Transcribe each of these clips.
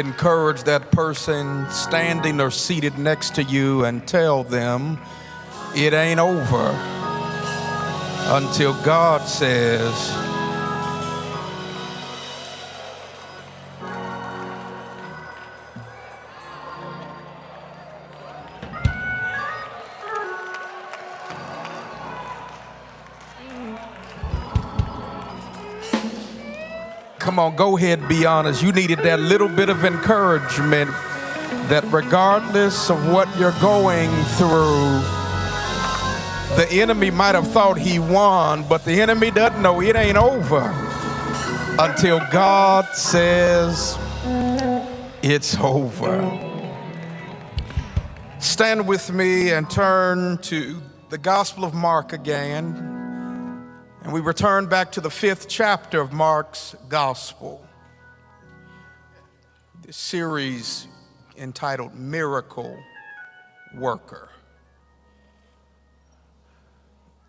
encourage that person standing or seated next to you and tell them it ain't over until God says, come on, go ahead, be honest. You needed that little bit of encouragement that regardless of what you're going through, the enemy might have thought he won, but the enemy doesn't know it ain't over until God says it's over. Stand with me and turn to the Gospel of Mark again. And we return back to the 5th chapter of Mark's Gospel. This series entitled Miracle Worker.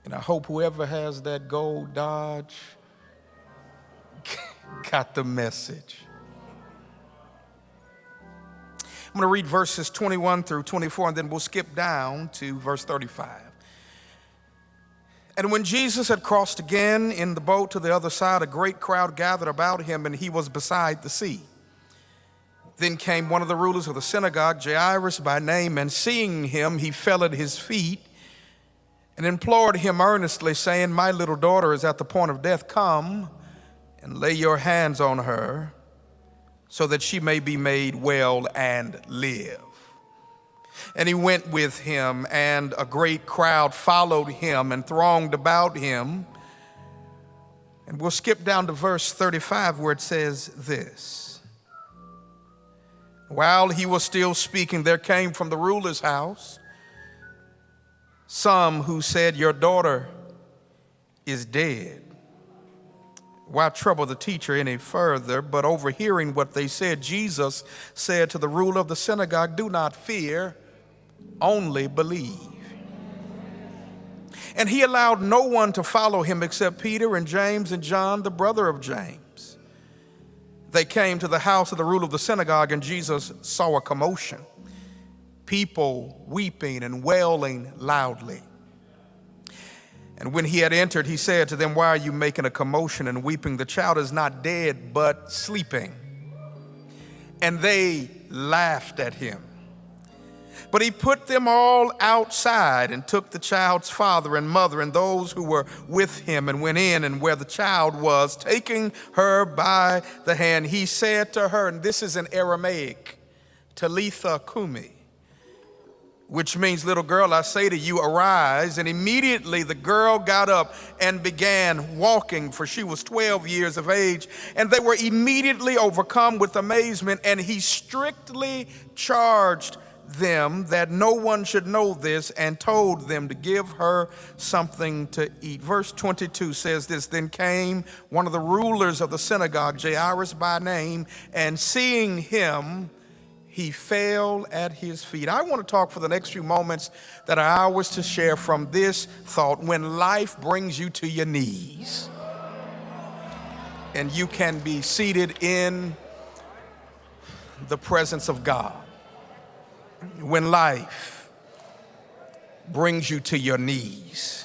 And I hope whoever has that gold Dodge got the message. I'm going to read verses 21 through 24, and then we'll skip down to verse 35. And when Jesus had crossed again in the boat to the other side, a great crowd gathered about him, and he was beside the sea. Then came one of the rulers of the synagogue, Jairus by name, and seeing him, he fell at his feet and implored him earnestly, saying, "My little daughter is at the point of death. Come and lay your hands on her, so that she may be made well and live." And he went with him, and a great crowd followed him and thronged about him. And we'll skip down to verse 35, where it says this: While he was still speaking, there came from the ruler's house some who said, "Your daughter is dead. Why trouble the teacher any further?" But overhearing what they said, Jesus said to the ruler of the synagogue, "Do not fear, only believe." And he allowed no one to follow him except Peter and James and John, the brother of James. They came to the house of the ruler of the synagogue, and Jesus saw a commotion, people weeping and wailing loudly. And when he had entered, he said to them, "Why are you making a commotion and weeping? The child is not dead, but sleeping." And they laughed at him. But he put them all outside and took the child's father and mother and those who were with him and went in, and where the child was, taking her by the hand, he said to her, and this is in Aramaic, "Talitha kumi," which means, "Little girl, I say to you, arise." And immediately the girl got up and began walking, for she was 12 years of age. And they were immediately overcome with amazement, and he strictly charged them that no one should know this, and told them to give her something to eat. Verse 22 says this: Then came one of the rulers of the synagogue, Jairus by name, and seeing him, he fell at his feet. I want to talk for the next few moments that are ours to share from this thought: when life brings you to your knees. And you can be seated in the presence of God. When life brings you to your knees.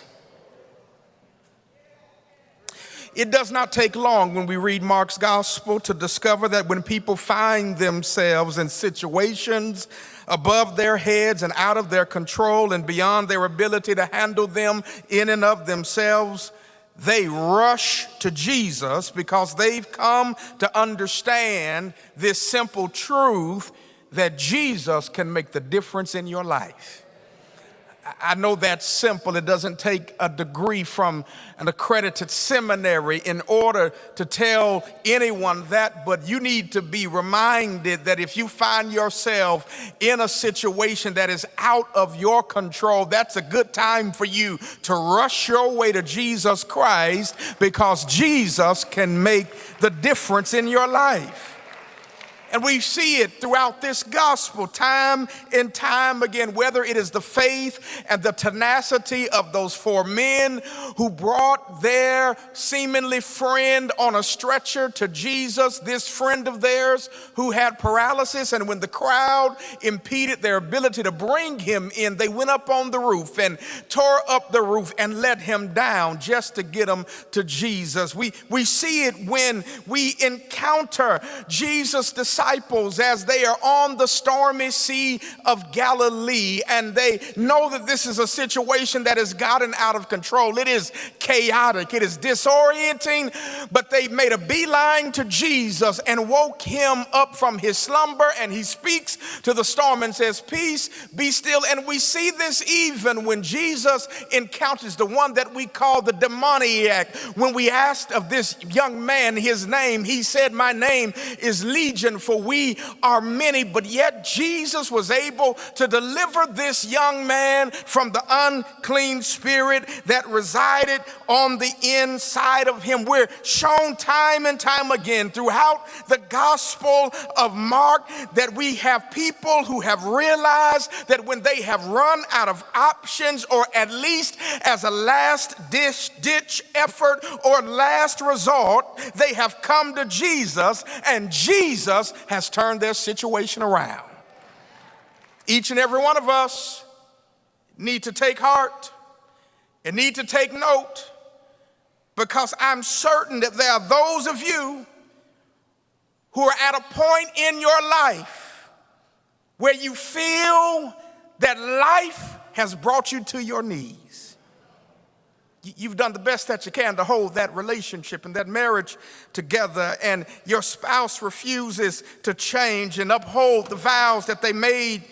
It does not take long when we read Mark's gospel to discover that when people find themselves in situations above their heads and out of their control and beyond their ability to handle them in and of themselves, they rush to Jesus because they've come to understand this simple truth that Jesus can make the difference in your life. I know that's simple. It doesn't take a degree from an accredited seminary in order to tell anyone that, but you need to be reminded that if you find yourself in a situation that is out of your control, that's a good time for you to rush your way to Jesus Christ, because Jesus can make the difference in your life. And we see it throughout this gospel time and time again, whether it is the faith and the tenacity of those four men who brought their seemingly friend on a stretcher to Jesus, this friend of theirs who had paralysis. And when the crowd impeded their ability to bring him in, they went up on the roof and tore up the roof and let him down just to get him to Jesus. We see it when we encounter Jesus' disciples as they are on the stormy Sea of Galilee, and they know that this is a situation that has gotten out of control. It is chaotic, it is disorienting, but they made a beeline to Jesus and woke him up from his slumber, and he speaks to the storm and says, "Peace, be still." And we see this even when Jesus encounters the one that we call the demoniac. When we asked of this young man his name, he said, "My name is Legion, for we are many." But yet Jesus was able to deliver this young man from the unclean spirit that resided on the inside of him. We're shown time and time again throughout the Gospel of Mark that we have people who have realized that when they have run out of options, or at least as a last ditch effort or last resort, they have come to Jesus, and Jesus has turned their situation around. Each and every one of us need to take heart and need to take note, because I'm certain that there are those of you who are at a point in your life where you feel that life has brought you to your knees. You've done the best that you can to hold that relationship and that marriage together, and your spouse refuses to change and uphold the vows that they made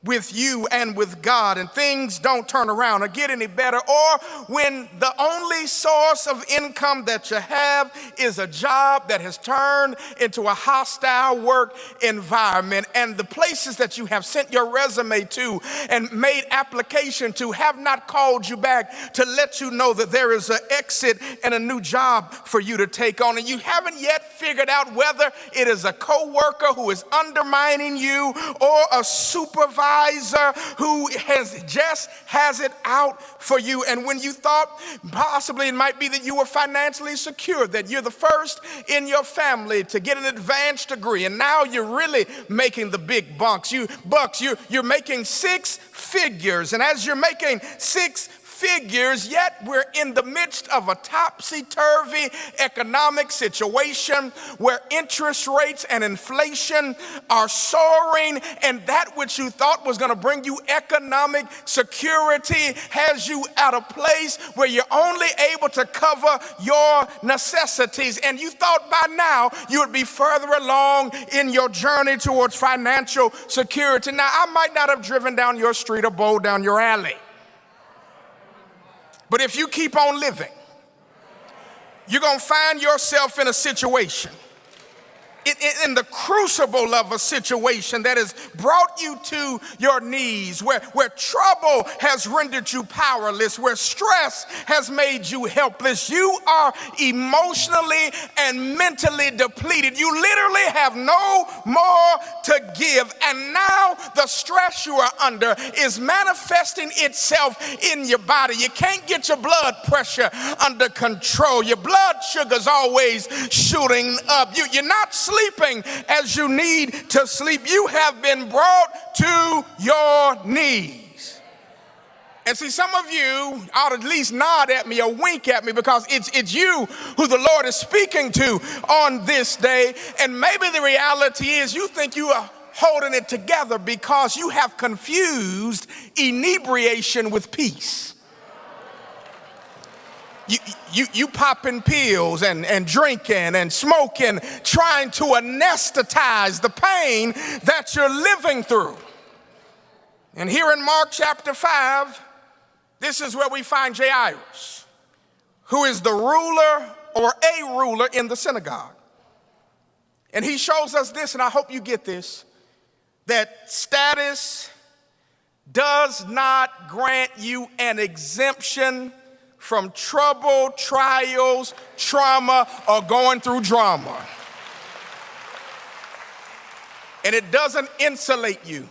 with you and with God, and things don't turn around or get any better, or when the only source of income that you have is a job that has turned into a hostile work environment, and the places that you have sent your resume to and made application to have not called you back to let you know that there is an exit and a new job for you to take on, and you haven't yet figured out whether it is a coworker who is undermining you or a supervisor who has it out for you. And when you thought possibly it might be that you were financially secure, that you're the first in your family to get an advanced degree, and now you're really making the big bucks. You're making six figures, and as you're making six figures, yet we're in the midst of a topsy-turvy economic situation where interest rates and inflation are soaring, and that which you thought was going to bring you economic security has you at a place where you're only able to cover your necessities, and you thought by now you would be further along in your journey towards financial security. Now, I might not have driven down your street or bowled down your alley, but if you keep on living, you're going to find yourself in a situation, in the crucible of a situation that has brought you to your knees, where trouble has rendered you powerless, where stress has made you helpless. You are emotionally and mentally depleted. You literally have no more to give. And now the stress you are under is manifesting itself in your body. You can't get your blood pressure under control. Your blood sugar's always shooting up. You're not sleeping as you need to sleep. You have been brought to your knees. And see, some of you ought to at least nod at me or wink at me, because it's you who the Lord is speaking to on this day. And maybe the reality is you think you are holding it together because you have confused inebriation with peace. You popping pills and drinking and smoking, trying to anesthetize the pain that you're living through. And here in Mark chapter 5, this is where we find Jairus, who is the ruler or a ruler in the synagogue. And he shows us this, and I hope you get this, that status does not grant you an exemption from trouble, trials, trauma, or going through drama. And it doesn't insulate you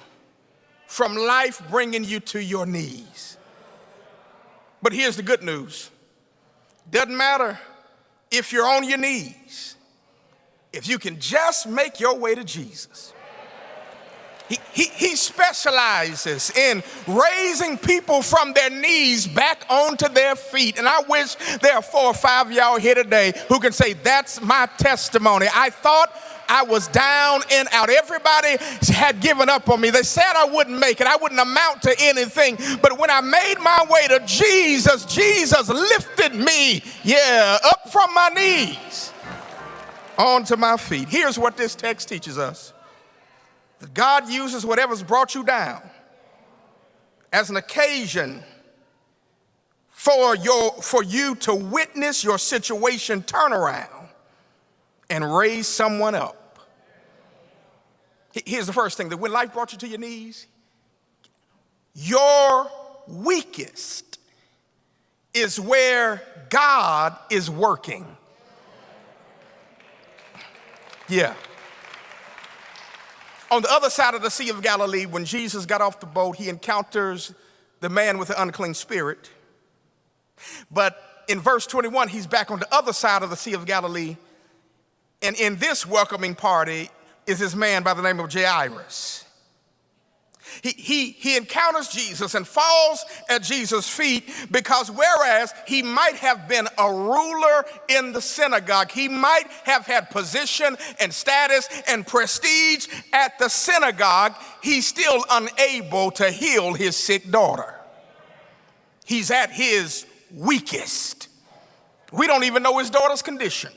from life bringing you to your knees. But here's the good news. Doesn't matter if you're on your knees. If you can just make your way to Jesus. He specializes in raising people from their knees back onto their feet. And I wish there are 4 or 5 of y'all here today who can say, that's my testimony. I thought I was down and out. Everybody had given up on me. They said I wouldn't make it. I wouldn't amount to anything. But when I made my way to Jesus, Jesus lifted me, up from my knees onto my feet. Here's what this text teaches us. That God uses whatever's brought you down as an occasion for you to witness your situation turn around and raise someone up. Here's the first thing, that when life brought you to your knees, your weakest is where God is working. Yeah. On the other side of the Sea of Galilee, when Jesus got off the boat, he encounters the man with the unclean spirit. But in verse 21, he's back on the other side of the Sea of Galilee. And in this welcoming party is this man by the name of Jairus. He encounters Jesus and falls at Jesus' feet because whereas he might have been a ruler in the synagogue, he might have had position and status and prestige at the synagogue, he's still unable to heal his sick daughter. He's at his weakest. We don't even know his daughter's condition.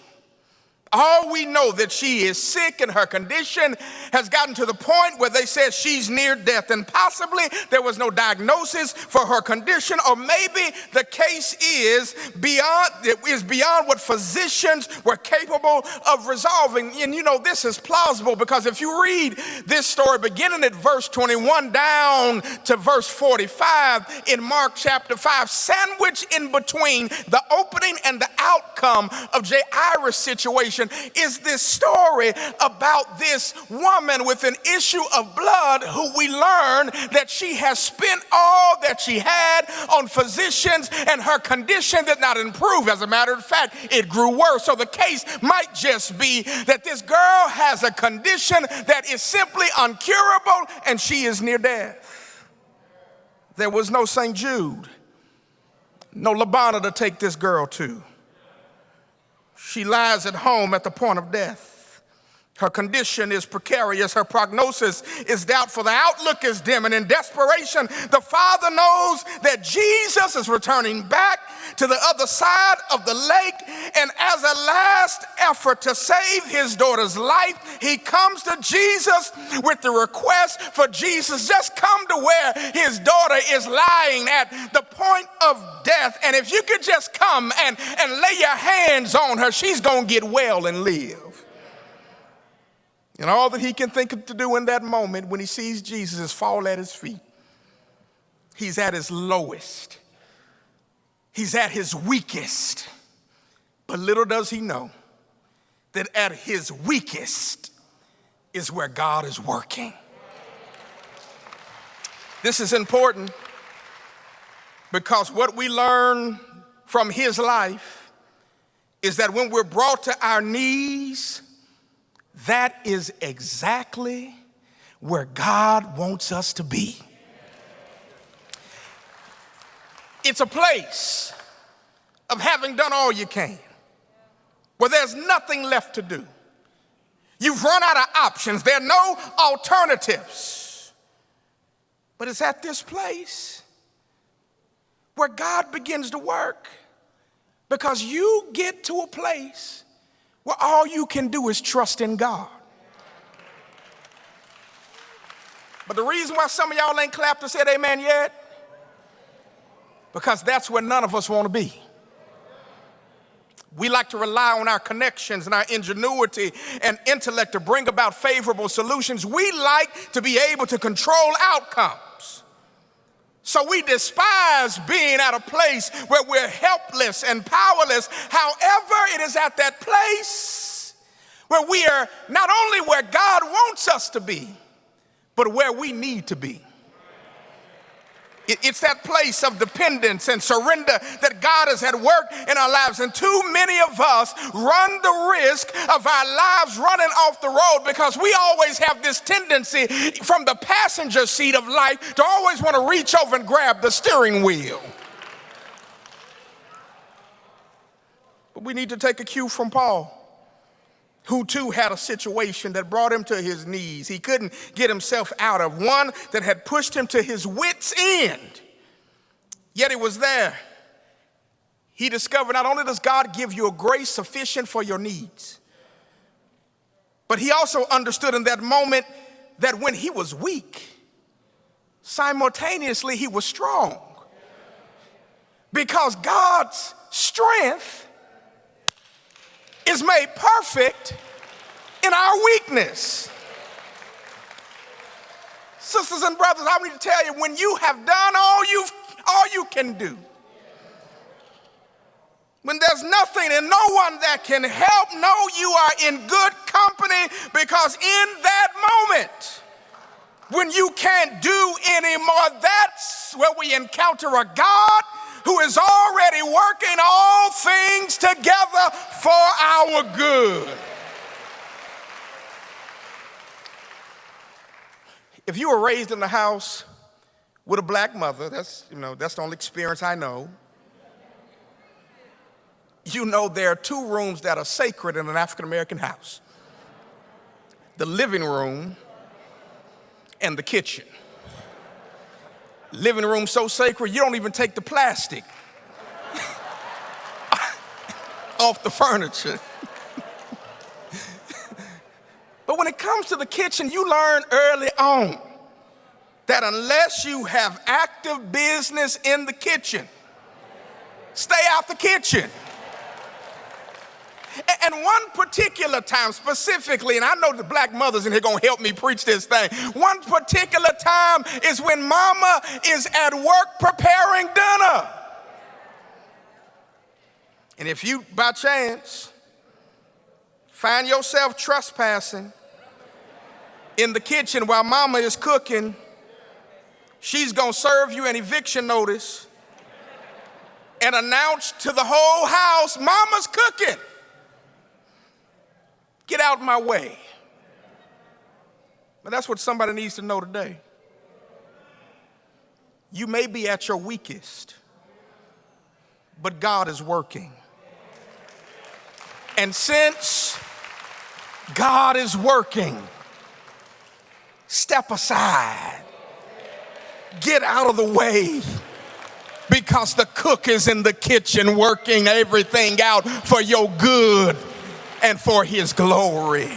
All we know that she is sick and her condition has gotten to the point where they said she's near death, and possibly there was no diagnosis for her condition, or maybe the case is beyond what physicians were capable of resolving. And you know, this is plausible because if you read this story beginning at verse 21 down to verse 45 in Mark chapter 5, sandwiched in between the opening and the outcome of Jairus' situation is this story about this woman with an issue of blood who we learn that she has spent all that she had on physicians and her condition did not improve. As a matter of fact, it grew worse. So the case might just be that this girl has a condition that is simply uncurable and she is near death. There was no St. Jude, no Labana to take this girl to. She lies at home at the point of death. Her condition is precarious. Her prognosis is doubtful. The outlook is dim. And in desperation, the father knows that Jesus is returning back to the other side of the lake. And as a last effort to save his daughter's life, he comes to Jesus with the request for Jesus, just come to where his daughter is lying at the point of death. And if you could just come and lay your hands on her, she's going to get well and live. And all that he can think of to do in that moment when he sees Jesus is fall at his feet. He's at his lowest. He's at his weakest. But little does he know that at his weakest is where God is working. This is important because what we learn from his life is that when we're brought to our knees, that is exactly where God wants us to be. It's a place of having done all you can, where there's nothing left to do. You've run out of options. There are no alternatives. But it's at this place where God begins to work, because you get to a place where all you can do is trust in God. But the reason why some of y'all ain't clapped or said amen yet, because that's where none of us want to be. We like to rely on our connections and our ingenuity and intellect to bring about favorable solutions. We like to be able to control outcomes. So we despise being at a place where we're helpless and powerless. However, it is at that place where we are not only where God wants us to be, but where we need to be. It's that place of dependence and surrender that God has at work in our lives. And too many of us run the risk of our lives running off the road because we always have this tendency from the passenger seat of life to always want to reach over and grab the steering wheel. But we need to take a cue from Paul, who too had a situation that brought him to his knees. He couldn't get himself out of, one that had pushed him to his wits' end. Yet it was there. He discovered not only does God give you a grace sufficient for your needs, but he also understood in that moment that when he was weak, simultaneously he was strong. Because God's strength is made perfect in our weakness. Sisters and brothers, I need to tell you, when you have done all you can do, when there's nothing and no one that can help, know you are in good company, because in that moment, when you can't do anymore, that's where we encounter a God who is already working all things together for our good. If you were raised in the house with a black mother, that's the only experience I know. You know there are two rooms that are sacred in an African-American house: the living room and the kitchen. Living room so sacred, you don't even take the plastic off the furniture. But when it comes to the kitchen, you learn early on that unless you have active business in the kitchen, stay out the kitchen. And one particular time specifically, and I know the black mothers in here gonna help me preach this thing. One particular time is when mama is at work preparing dinner. And if you, by chance, find yourself trespassing in the kitchen while mama is cooking, she's gonna serve you an eviction notice and announce to the whole house, mama's cooking. Get out of my way. But that's what somebody needs to know today. You may be at your weakest, but God is working. And since God is working, step aside. Get out of the way, because the cook is in the kitchen working everything out for your good and for his glory.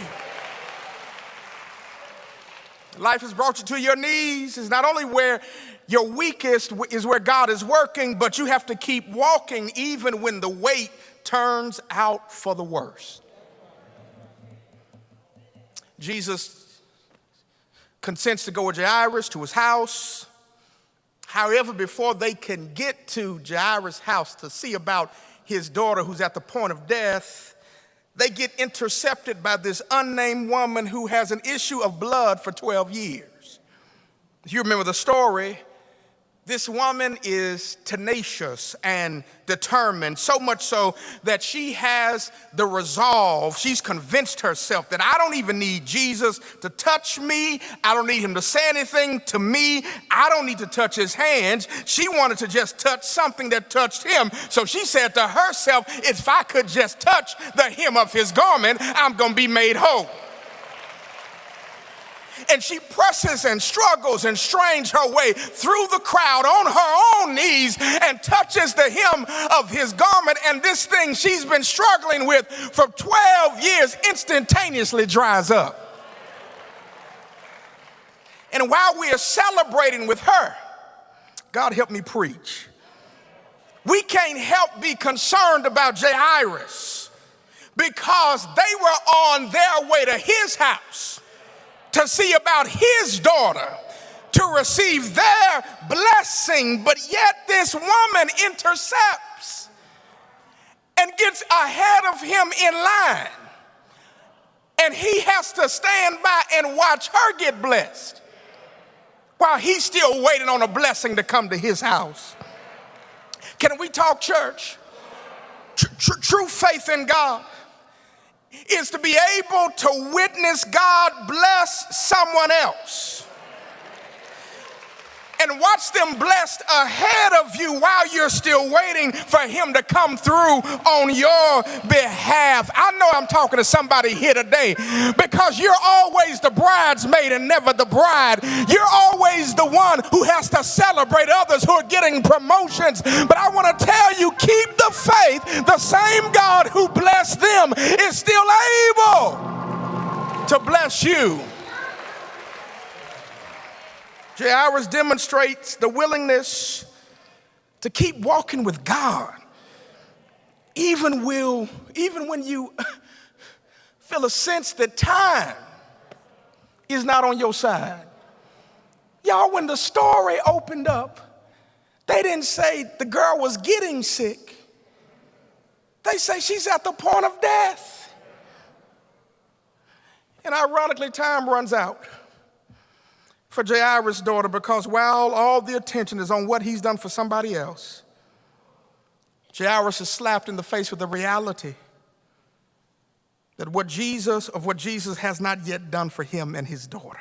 Life has brought you to your knees. It's not only where your weakest is where God is working, but you have to keep walking even when the weight turns out for the worst. Jesus consents to go with Jairus to his house. However, before they can get to Jairus' house to see about his daughter who's at the point of death, they get intercepted by this unnamed woman who has an issue of blood for 12 years. If you remember the story, this woman is tenacious and determined, so much so that she has the resolve. She's convinced herself that I don't even need Jesus to touch me. I don't need him to say anything to me. I don't need to touch his hands. She wanted to just touch something that touched him. So she said to herself, if I could just touch the hem of his garment, I'm going to be made whole. And she presses and struggles and strains her way through the crowd on her own knees and touches the hem of his garment. And this thing she's been struggling with for 12 years instantaneously dries up. And while we are celebrating with her, God help me preach, we can't help be concerned about Jairus, because they were on their way to his house to see about his daughter, to receive their blessing. But yet this woman intercepts and gets ahead of him in line. And he has to stand by and watch her get blessed while he's still waiting on a blessing to come to his house. Can we talk, church? True faith in God is to be able to witness God bless someone else and watch them blessed ahead of you while you're still waiting for him to come through on your behalf. I know I'm talking to somebody here today, because you're always the bridesmaid and never the bride. You're always the one who has to celebrate others who are getting promotions. But I want to tell you, keep the faith. The same God who blessed them is still able to bless you. Jairus demonstrates the willingness to keep walking with God, even when you feel a sense that time is not on your side. Y'all, when the story opened up, they didn't say the girl was getting sick. They say she's at the point of death. And ironically, time runs out for Jairus' daughter, because while all the attention is on what he's done for somebody else, Jairus is slapped in the face with the reality that what Jesus has not yet done for him and his daughter.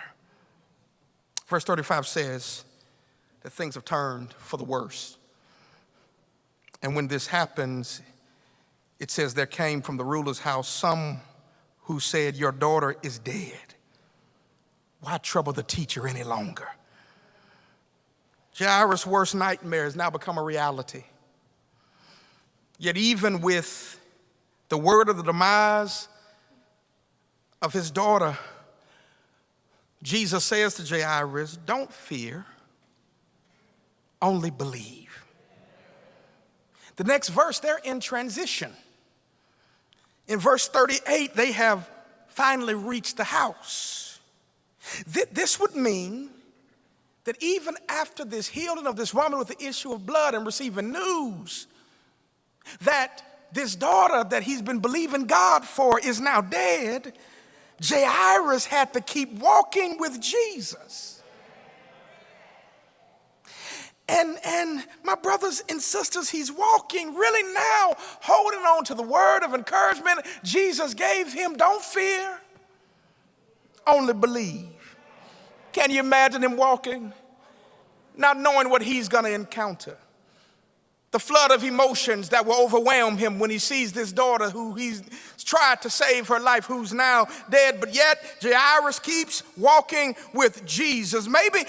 Verse 35 says that things have turned for the worse. And when this happens, it says there came from the ruler's house some who said, "Your daughter is dead. Why trouble the teacher any longer?" Jairus' worst nightmare has now become a reality. Yet even with the word of the demise of his daughter, Jesus says to Jairus, "Don't fear, only believe." The next verse, they're in transition. In verse 38, they have finally reached the house. This would mean that even after this healing of this woman with the issue of blood and receiving news that this daughter that he's been believing God for is now dead, Jairus had to keep walking with Jesus. And my brothers and sisters, he's walking really now, holding on to the word of encouragement Jesus gave him. Don't fear, only believe. Can you imagine him walking, not knowing what he's going to encounter? The flood of emotions that will overwhelm him when he sees this daughter who he's tried to save her life, who's now dead. But yet Jairus keeps walking with Jesus. Maybe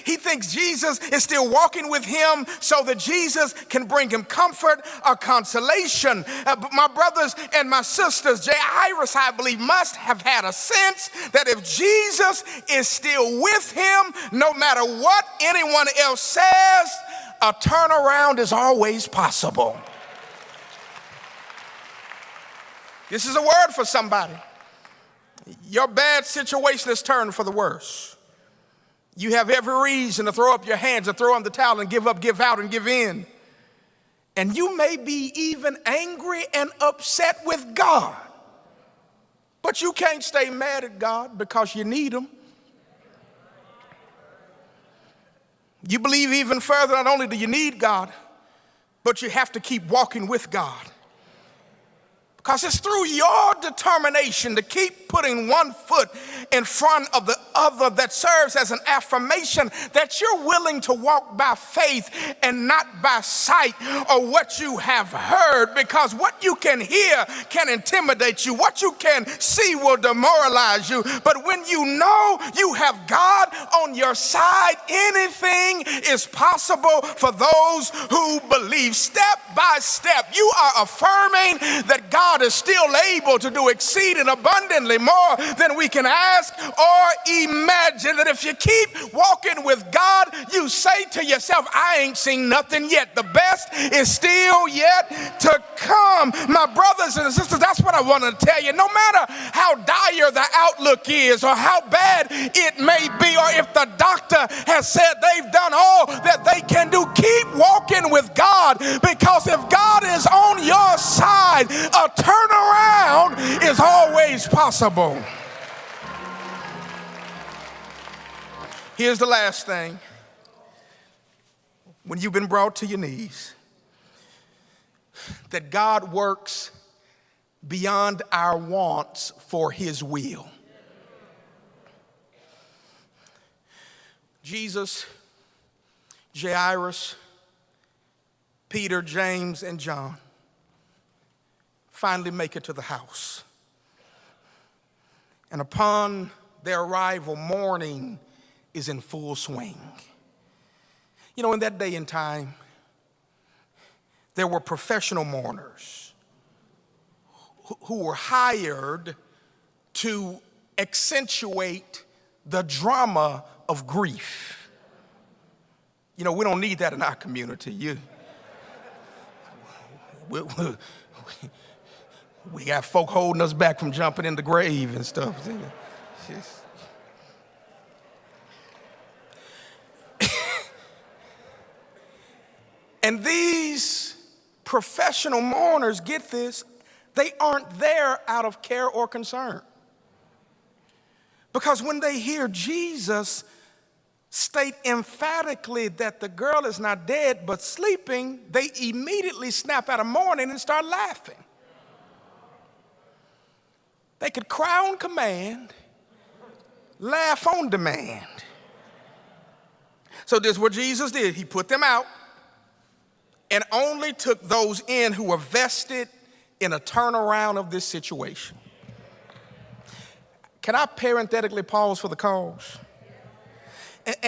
he thinks Jesus is still walking with him so that Jesus can bring him comfort or consolation. But my brothers and my sisters, Jairus, I believe, must have had a sense that if Jesus is still with him, no matter what anyone else says, a turnaround is always possible. This is a word for somebody. Your bad situation has turned for the worse. You have every reason to throw up your hands and throw in the towel and give up, give out, and give in. And you may be even angry and upset with God, but you can't stay mad at God because you need him. You believe even further, not only do you need God, but you have to keep walking with God. Because it's through your determination to keep putting one foot in front of the other that serves as an affirmation that you're willing to walk by faith and not by sight or what you have heard. Because what you can hear can intimidate you. What you can see will demoralize you. But when you know you have God on your side, anything is possible for those who believe. Step by step, you are affirming that God is still able to do exceeding abundantly more than we can ask or imagine. That if you keep walking with God, you say to yourself, I ain't seen nothing yet. The best is still yet to come. My brothers and sisters, that's what I want to tell you. No matter how dire the outlook is or how bad it may be, or if the doctor has said they've done all that they can do, keep walking with God. Because if God is on your side, a turnaround is always things possible. Here's the last thing. When you've been brought to your knees, that God works beyond our wants for his will. Jesus, Jairus, Peter, James, and John finally make it to the house. And upon their arrival, mourning is in full swing. You know, in that day and time, there were professional mourners who were hired to accentuate the drama of grief. You know, we don't need that in our community. We got folk holding us back from jumping in the grave and stuff. And these professional mourners, get this, they aren't there out of care or concern. Because when they hear Jesus state emphatically that the girl is not dead but sleeping, they immediately snap out of mourning and start laughing. They could cry on command, laugh on demand. So this is what Jesus did. He put them out and only took those in who were vested in a turnaround of this situation. Can I parenthetically pause for the cause?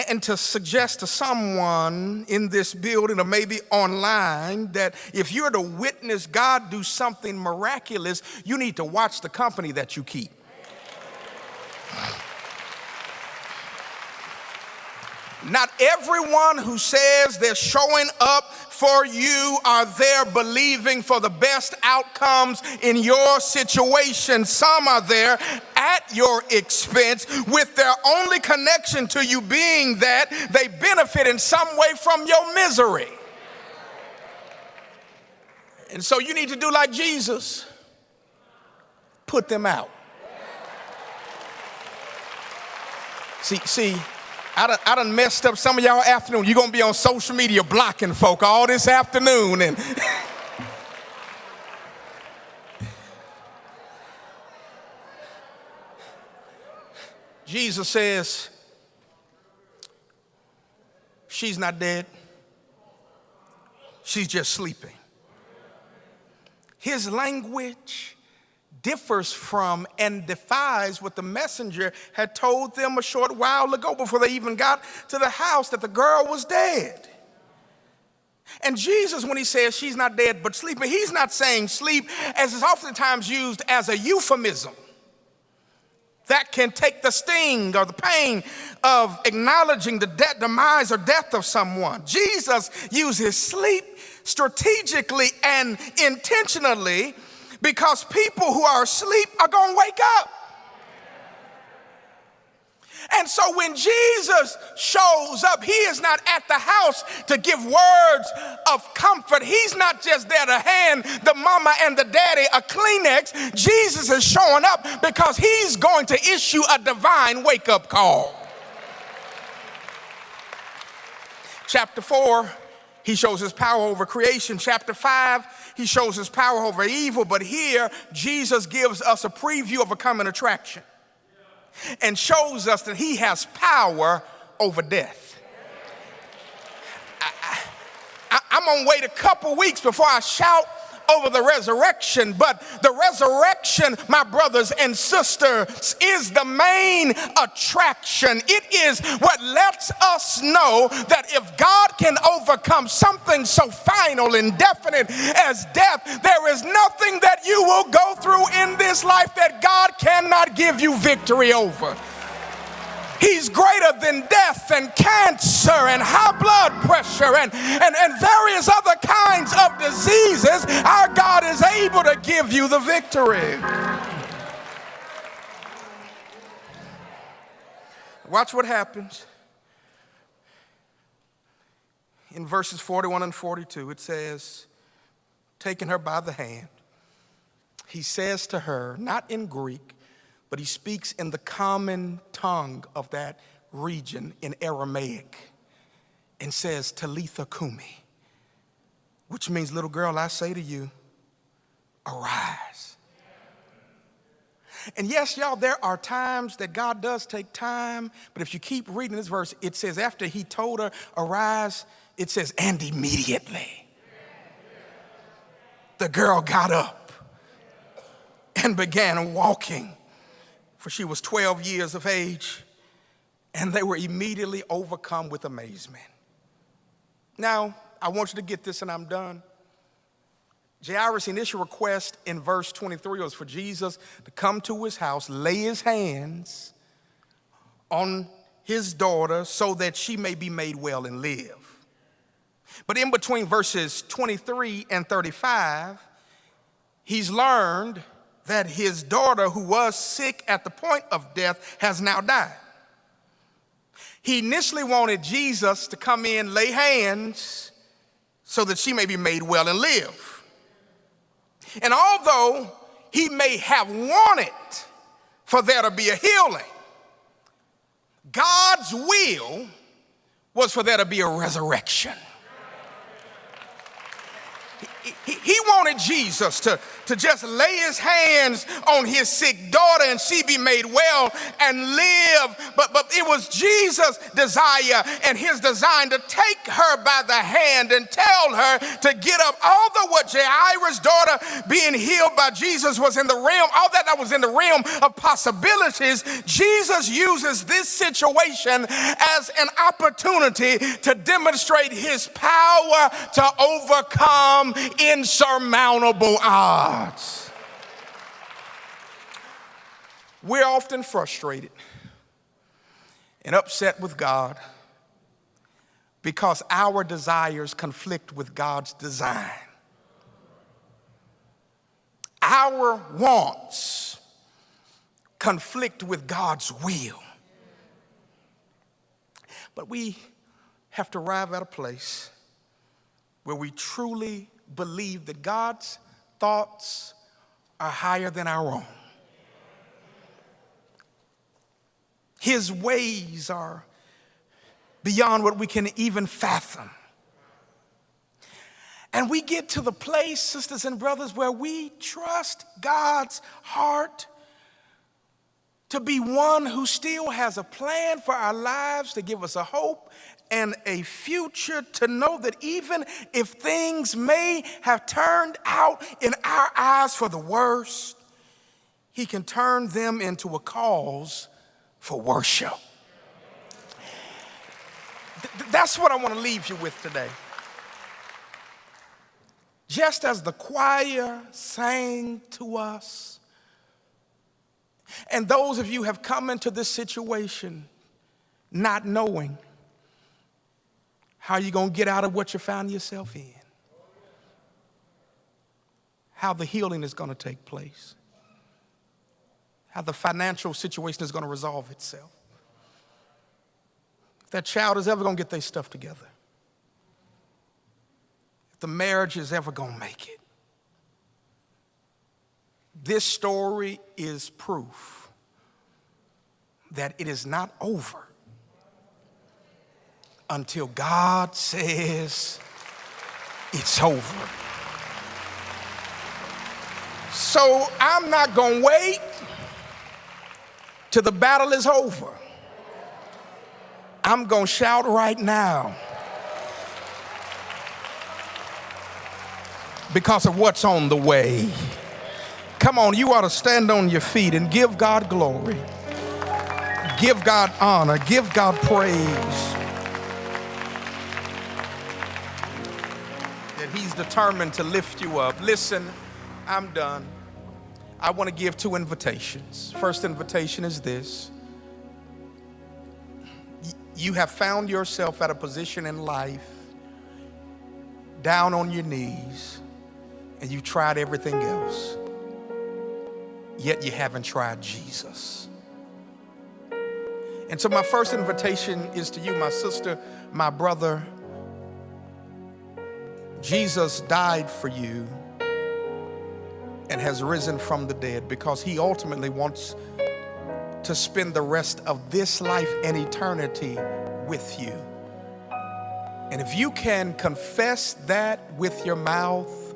And to suggest to someone in this building or maybe online that if you're to witness God do something miraculous, you need to watch the company that you keep. Not everyone who says they're showing up for you are there believing for the best outcomes in your situation. Some are there at your expense with their only connection to you being that they benefit in some way from your misery. And so you need to do like Jesus. Put them out. See, I done messed up some of y'all afternoon. You're going to be on social media blocking folk all this afternoon. And Jesus says, she's not dead. She's just sleeping. His language differs from and defies what the messenger had told them a short while ago before they even got to the house, that the girl was dead. And Jesus, when he says she's not dead but sleeping, he's not saying sleep as is oftentimes used as a euphemism that can take the sting or the pain of acknowledging the demise or death of someone. Jesus uses sleep strategically and intentionally because people who are asleep are going to wake up. And so when Jesus shows up, he is not at the house to give words of comfort. He's not just there to hand the mama and the daddy a Kleenex. Jesus is showing up because he's going to issue a divine wake-up call. Chapter 4, he shows his power over creation. Chapter 5, he shows his power over evil. But here, Jesus gives us a preview of a coming attraction and shows us that he has power over death. I'm gonna wait a couple weeks before I shout over the resurrection, but the resurrection, my brothers and sisters, is the main attraction. It is what lets us know that if God can overcome something so final and definite as death, there is nothing that you will go through in this life that God cannot give you victory over. He's greater than death and cancer and high blood pressure and various other kinds of diseases. Our God is able to give you the victory. Watch what happens. In verses 41 and 42, it says, taking her by the hand, he says to her, not in Greek, but he speaks in the common tongue of that region in Aramaic and says, Talitha Kumi, which means, little girl, I say to you, arise. And yes, y'all, there are times that God does take time, but if you keep reading this verse, it says after he told her, arise, it says, and immediately the girl got up and began walking, for she was 12 years of age, and they were immediately overcome with amazement. Now, I want you to get this and I'm done. Jairus' initial request in verse 23 was for Jesus to come to his house, lay his hands on his daughter so that she may be made well and live. But in between verses 23 and 35, he's learned that his daughter, who was sick at the point of death, has now died. He initially wanted Jesus to come in, lay hands so that she may be made well and live. And although he may have wanted for there to be a healing, God's will was for there to be a resurrection. He wanted Jesus to just lay his hands on his sick daughter and she be made well and live. But it was Jesus' desire and his design to take her by the hand and tell her to get up. Although what Jairus' daughter being healed by Jesus was in the realm, all that was in the realm of possibilities, Jesus uses this situation as an opportunity to demonstrate his power to overcome insurmountable odds. We're often frustrated and upset with God because our desires conflict with God's design. Our wants conflict with God's will. But we have to arrive at a place where we truly believe that God's thoughts are higher than our own. His ways are beyond what we can even fathom. And we get to the place, sisters and brothers, where we trust God's heart to be one who still has a plan for our lives, to give us a hope and a future, to know that even if things may have turned out in our eyes for the worst, he can turn them into a cause for worship. That's what I want to leave you with today. Just as the choir sang to us, and those of you have come into this situation not knowing how you're going to get out of what you found yourself in, how the healing is going to take place, how the financial situation is going to resolve itself, if that child is ever going to get their stuff together, if the marriage is ever going to make it. This story is proof that it is not over until God says it's over. So I'm not going to wait till the battle is over. I'm going to shout right now because of what's on the way. Come on, you ought to stand on your feet and give God glory. Give God honor. Give God praise. That he's determined to lift you up. Listen, I'm done. I want to give two invitations. First invitation is this. You have found yourself at a position in life, down on your knees, and you've tried everything else. Yet you haven't tried Jesus. And so my first invitation is to you, my sister, my brother. Jesus died for you and has risen from the dead because he ultimately wants to spend the rest of this life and eternity with you. And if you can confess that with your mouth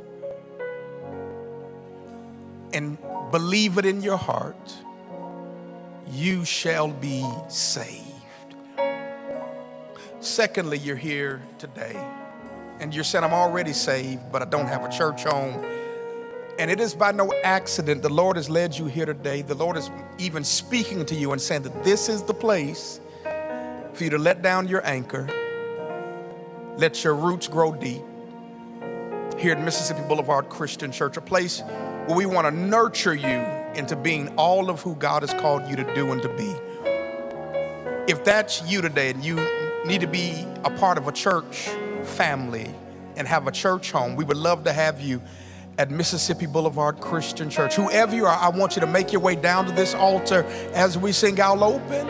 and believe it in your heart, you shall be saved. Secondly, you're here today and you're saying, I'm already saved, but I don't have a church home. And it is by no accident the Lord has led you here today. The Lord is even speaking to you and saying that this is the place for you to let down your anchor, let your roots grow deep here at Mississippi Boulevard Christian Church, a place where we want to nurture you into being all of who God has called you to do and to be. If that's you today and you need to be a part of a church family and have a church home, we would love to have you at Mississippi Boulevard Christian Church. Whoever you are, I want you to make your way down to this altar as we sing I'll Open.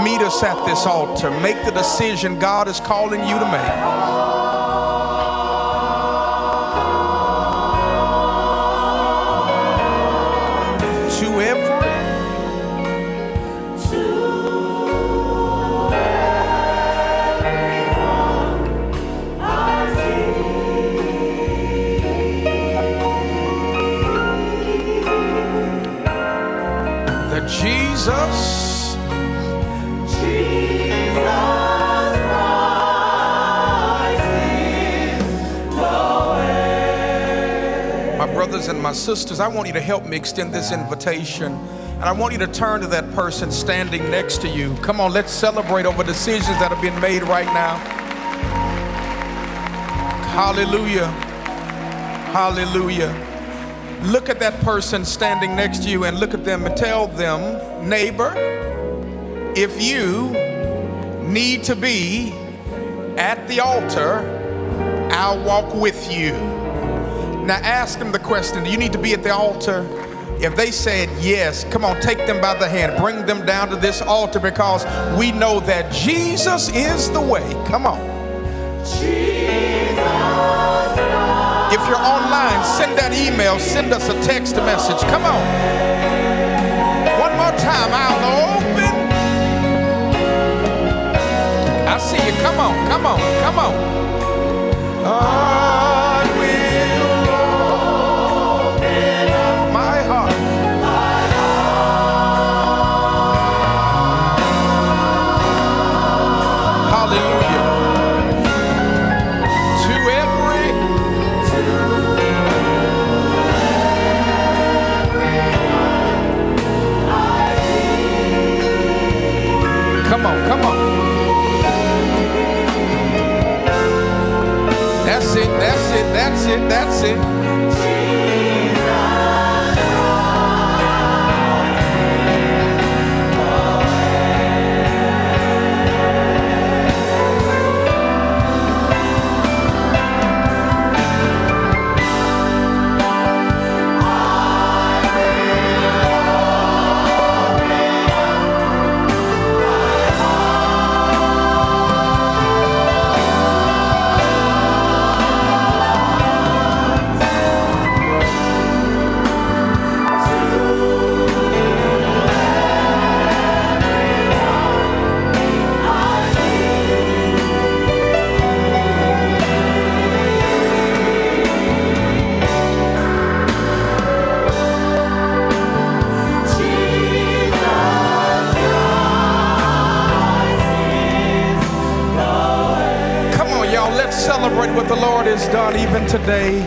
Meet us at this altar. Make the decision God is calling you to make. Jesus, Jesus Christ is the way. My brothers and my sisters, I want you to help me extend this invitation. And I want you to turn to that person standing next to you. Come on, let's celebrate over decisions that have been made right now. Hallelujah. Hallelujah. Look at that person standing next to you and look at them and tell them, neighbor, if you need to be at the altar, I'll walk with you. Now ask them the question, do you need to be at the altar? If they said yes, come on, take them by the hand, bring them down to this altar, because we know that Jesus is the way. Come on. If you're online, send that email, send us a text message. Come on. One more time, I'll open. I see you. Come on, come on, come on. I will open up my heart. Hallelujah. Come on, come on. That's it, that's it, that's it, that's it. Celebrate what the Lord has done even today.